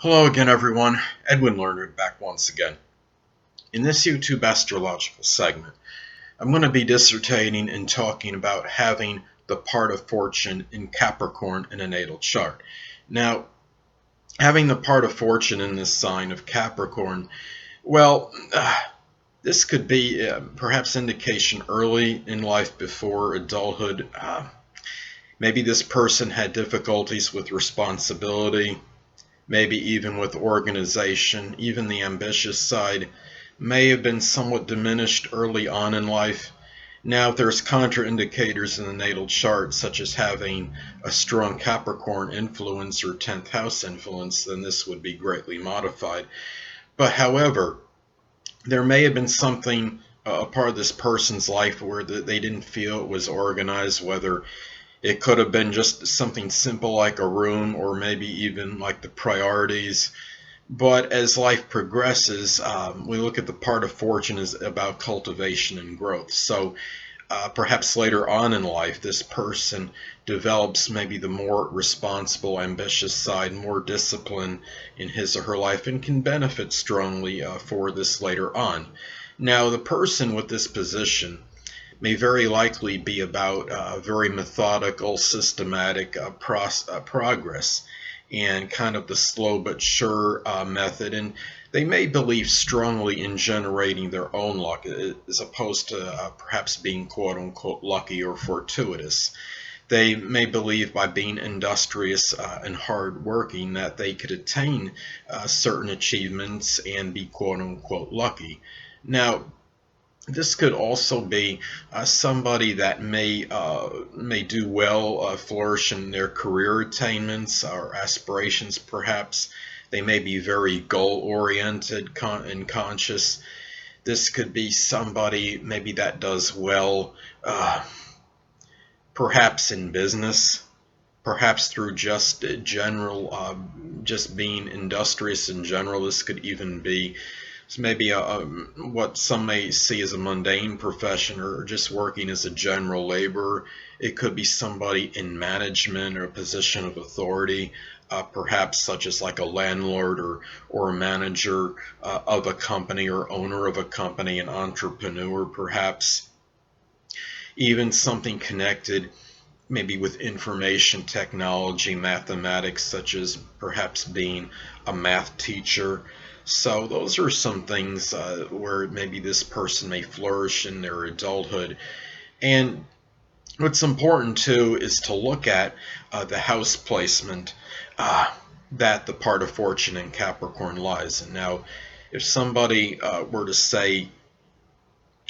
Hello again, everyone. Edwin Learnard back once again. In this YouTube astrological segment, I'm going to be dissertating and talking about having the part of fortune in Capricorn in a natal chart. Now, having the part of fortune in this sign of Capricorn, well, this could be perhaps indication early in life before adulthood. Maybe this person had difficulties with responsibility, maybe even with organization. Even the ambitious side may have been somewhat diminished early on in life. Now, if there's contraindicators in the natal chart, such as having a strong Capricorn influence or 10th house influence, then this would be greatly modified. But however, there may have been something, a part of this person's life where they didn't feel it was organized, whether it could have been just something simple like a room, or maybe even like the priorities. But as life progresses, we look at the part of fortune as about cultivation and growth. So perhaps later on in life, this person develops maybe the more responsible, ambitious side, more discipline in his or her life, and can benefit strongly for this later on. Now, the person with this position may very likely be about very methodical, systematic progress, and kind of the slow but sure method. And they may believe strongly in generating their own luck, as opposed to perhaps being quote unquote lucky or fortuitous. They may believe by being industrious and hardworking that they could attain certain achievements and be quote unquote lucky. Now, this could also be somebody that may do well, flourish in their career attainments or aspirations. Perhaps they may be very goal-oriented and conscious. This could be somebody maybe that does well, perhaps in business, perhaps through just general, just being industrious in general. This could even be maybe what some may see as a mundane profession, or just working as a general laborer. It could be somebody in management or a position of authority, perhaps such as like a landlord or a manager of a company, or owner of a company, an entrepreneur, perhaps even something connected maybe with information technology, mathematics, such as perhaps being a math teacher. So those are some things where maybe this person may flourish in their adulthood. And what's important too is to look at the house placement that the part of fortune in Capricorn lies in. Now, if somebody were to say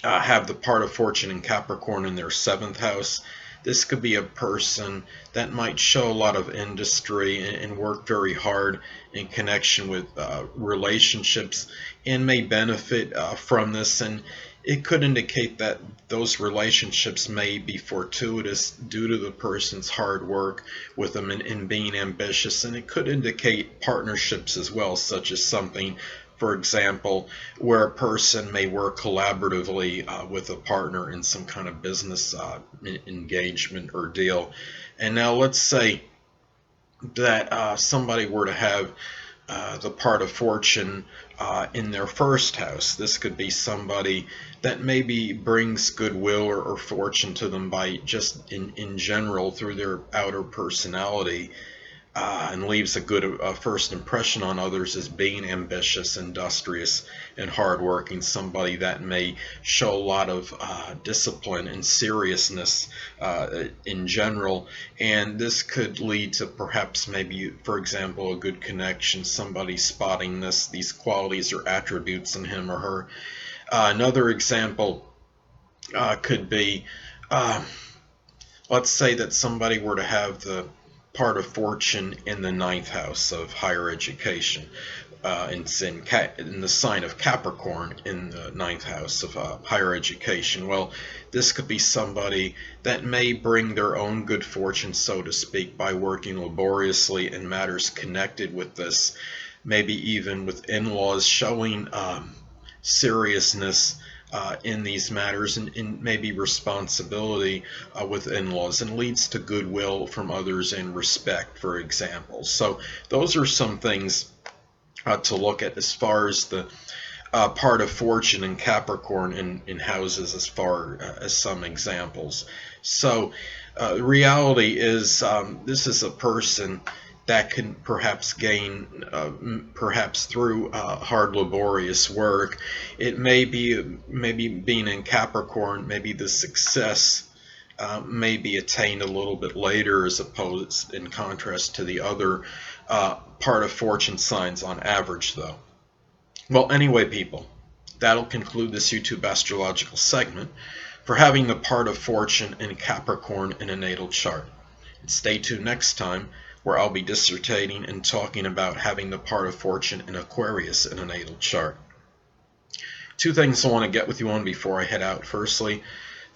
have the part of fortune in Capricorn in their 7th house, this could be a person that might show a lot of industry and work very hard in connection with relationships, and may benefit from this. And it could indicate that those relationships may be fortuitous due to the person's hard work with them and being ambitious. And it could indicate partnerships as well, such as something, for example, where a person may work collaboratively with a partner in some kind of business engagement or deal. And now let's say that somebody were to have the part of fortune in their 1st house. This could be somebody that maybe brings goodwill or fortune to them by just in general through their outer personality, and leaves a good first impression on others as being ambitious, industrious, and hardworking. Somebody that may show a lot of discipline and seriousness in general. And this could lead to perhaps maybe, for example, a good connection, somebody spotting these qualities or attributes in him or her. Another example could be, let's say that somebody were to have the part of fortune in the 9th house of higher education. It's in the sign of Capricorn in the 9th house of higher education. Well, this could be somebody that may bring their own good fortune, so to speak, by working laboriously in matters connected with this, maybe even with in-laws, showing seriousness in these matters, and maybe responsibility with in-laws, and leads to goodwill from others and respect, for example. So those are some things to look at as far as the part of fortune in Capricorn in houses, as far as some examples. So reality is, this is a person that can perhaps gain, perhaps through hard laborious work. It may be, maybe being in Capricorn, maybe the success may be attained a little bit later, as opposed, in contrast to the other part of fortune signs on average, though. Well, anyway, people, that'll conclude this YouTube astrological segment for having the part of fortune in Capricorn in a natal chart. And stay tuned next time, where I'll be dissertating and talking about having the part of fortune in Aquarius in a natal chart. Two things I want to get with you on before I head out. Firstly,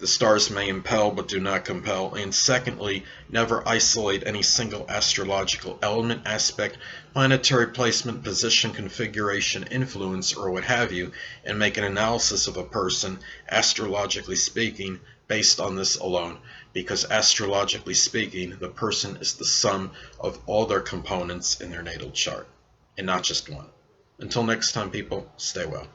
the stars may impel but do not compel. And secondly, never isolate any single astrological element, aspect, planetary placement, position, configuration, influence, or what have you, and make an analysis of a person, astrologically speaking, based on this alone. Because astrologically speaking, the person is the sum of all their components in their natal chart, and not just one. Until next time, people, stay well.